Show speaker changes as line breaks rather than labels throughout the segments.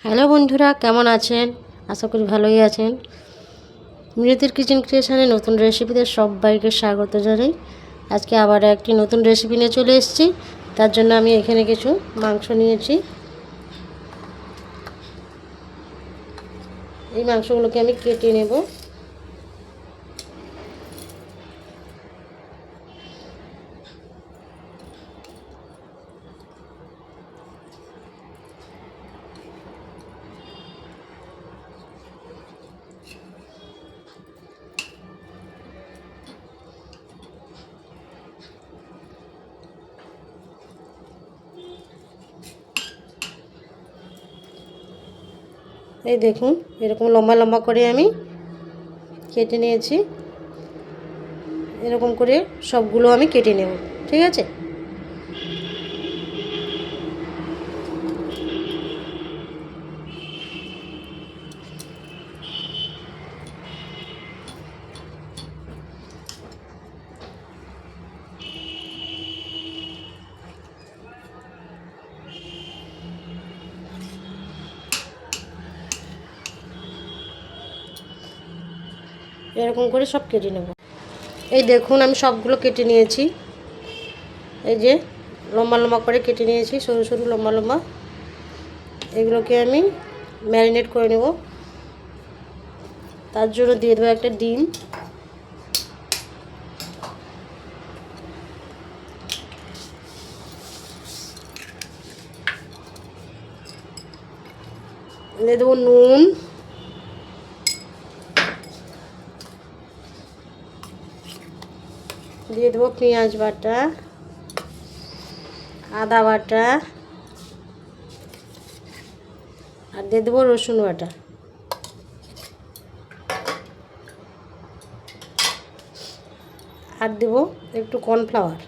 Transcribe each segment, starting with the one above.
Hello বন্ধুরা, কেমন আছেন? আশা করি ভালোই আছেন। মিনতির কিচেন ক্রিয়েশনে নতুন রেসিপিতে সবাইকে স্বাগত জানাই। আজকে আবার একটি নতুন রেসিপি নিয়ে চলে এসেছি। তার জন্য আমি এখানে কিছু মাংস নিয়েছি। এই মাংসগুলোকে আমি কেটে নেব। এই দেখুন, এরকম লম্বা লম্বা করে আমি কেটে নিয়েছি। এরকম করে সবগুলো আমি কেটে নেব, ঠিক আছে? এরকম করে সব কেটে নেব। এই দেখুন, আমি সবগুলো কেটে নিয়েছি। এই যে লম্বা লম্বা করে কেটে নিয়েছি, সরু সরু লম্বা লম্বা। এগুলোকে আমি ম্যারিনেট করে নেব। তার জন্য দিয়ে দেবো একটা ডিম, দিয়ে দেবো নুন, দিয়ে দেবো পেঁয়াজ বাটা, আদা বাটা, আর দিয়ে দেবো রসুন বাটা। আর দেবো একটু কর্নফ্লাওয়ার,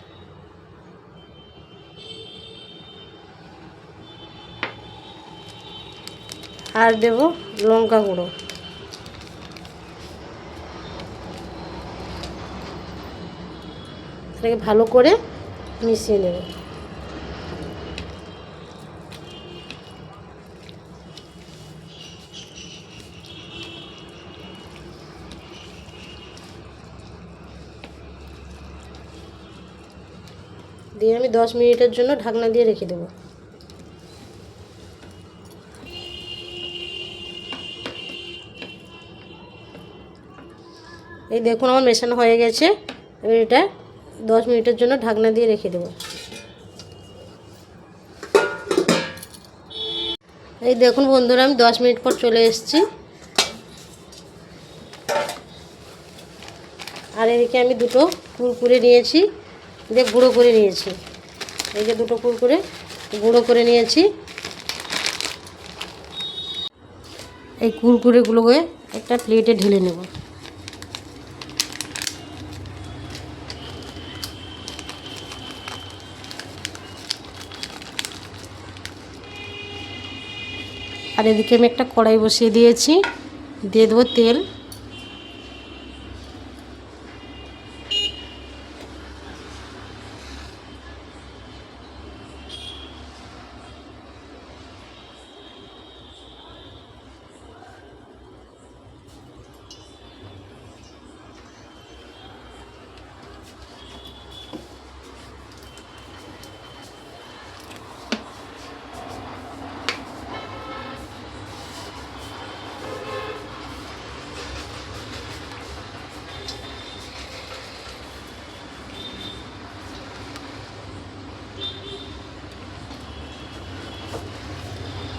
আর দেবো লঙ্কা গুঁড়ো। এটাকে ভালো করে মিশিয়ে নেব। দিয়ে আমি 10 মিনিটের জন্য ঢাকনা দিয়ে রেখে দেবো। এই দেখুন, আমার মেশানো হয়ে গেছে। এবার এটা 10 মিনিটের জন্য ঢাকনা দিয়ে রেখে দেবো। এই দেখুন বন্ধুরা, আমি 10 মিনিট পর চলে এসেছি। আর এদিকে আমি দুটো কুরকুরে নিয়েছি, দিয়ে গুঁড়ো করে নিয়েছি। এই যে দুটো কুরকুরে গুঁড়ো করে নিয়েছি। এই কুরকুরেগুলোকে একটা প্লেটে ঢেলে নেব। আর এদিকে আমি একটা কড়াই বসিয়ে দিয়েছি, দিয়ে দেবো তেল।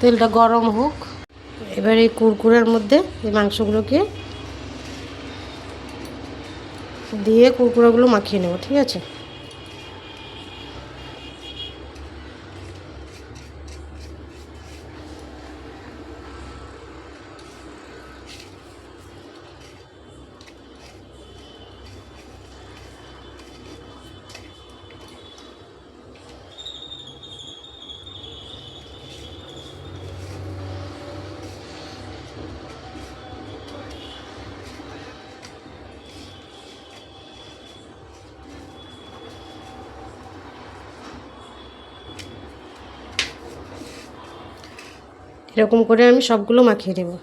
তেলটা গরম হোক। এবার এই কুরকুরের মধ্যে এই মাংসগুলোকে দিয়ে কুরকুরেগুলো মাখিয়ে নেব, ঠিক আছে? এরকম করে আমি সবগুলো মাখিয়ে দেবো।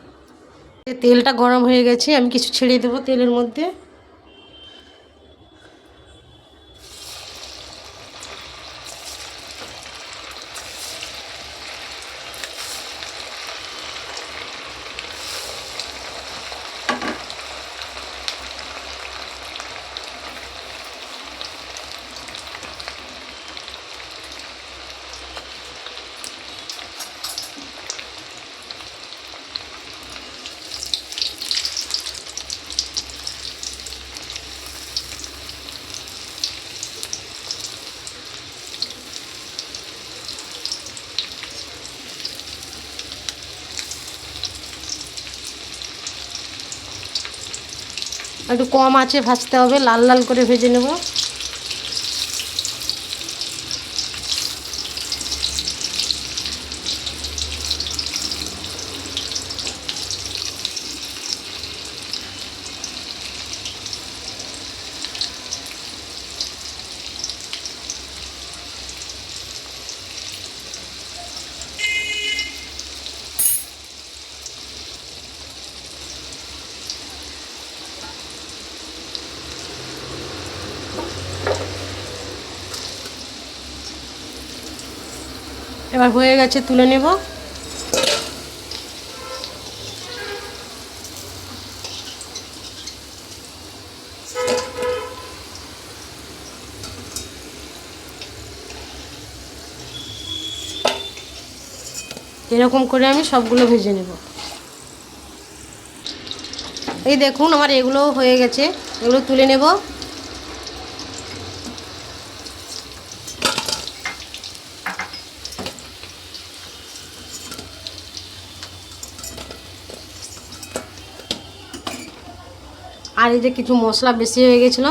তেলটা গরম হয়ে গেছে, আমি কিছু ছেড়ে দেবো তেলের মধ্যে। একটু কম আঁচে ভাজতে হবে, লাল লাল করে ভেজে নেব। এবার হয়ে গেছে, তুলে নেব। এরকম করে আমি সবগুলো ভেজে নেব। এই দেখুন আমার এগুলোও হয়ে গেছে, এগুলো তুলে নেব। আর এই যে কিছু মশলা বেশি হয়ে গেছিলো,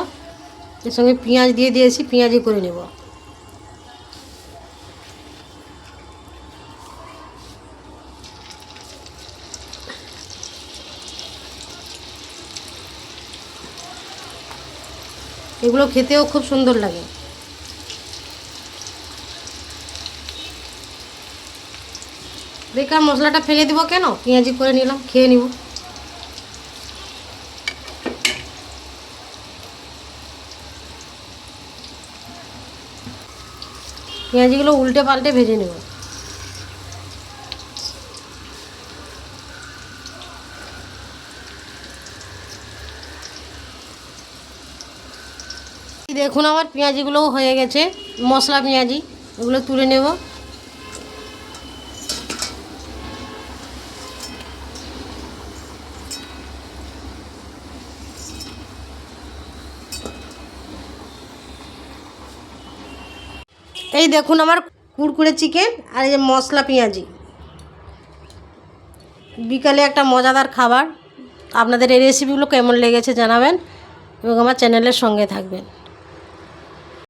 এর সঙ্গে পেঁয়াজ দিয়ে দিয়েছি, পেঁয়াজি করে নেব। এগুলো খেতেও খুব সুন্দর লাগে। বেকার মশলাটা ফেলে দিব কেন, পেঁয়াজি করে নিলাম, খেয়ে নিব। পেঁয়াজিগুলো উল্টে পাল্টে ভেজে নেব। দেখুন আমার পেঁয়াজিগুলোও হয়ে গেছে, মশলা পেঁয়াজি, এগুলো তুলে নেব। এই দেখুন আমার কুরকুরে চিকেন আর এই যে মশলা পেঁয়াজি। বিকালে একটা মজাদার খাবার। আপনাদের এই রেসিপিগুলো কেমন লেগেছে জানাবেন এবং আমার চ্যানেলের সঙ্গে থাকবেন।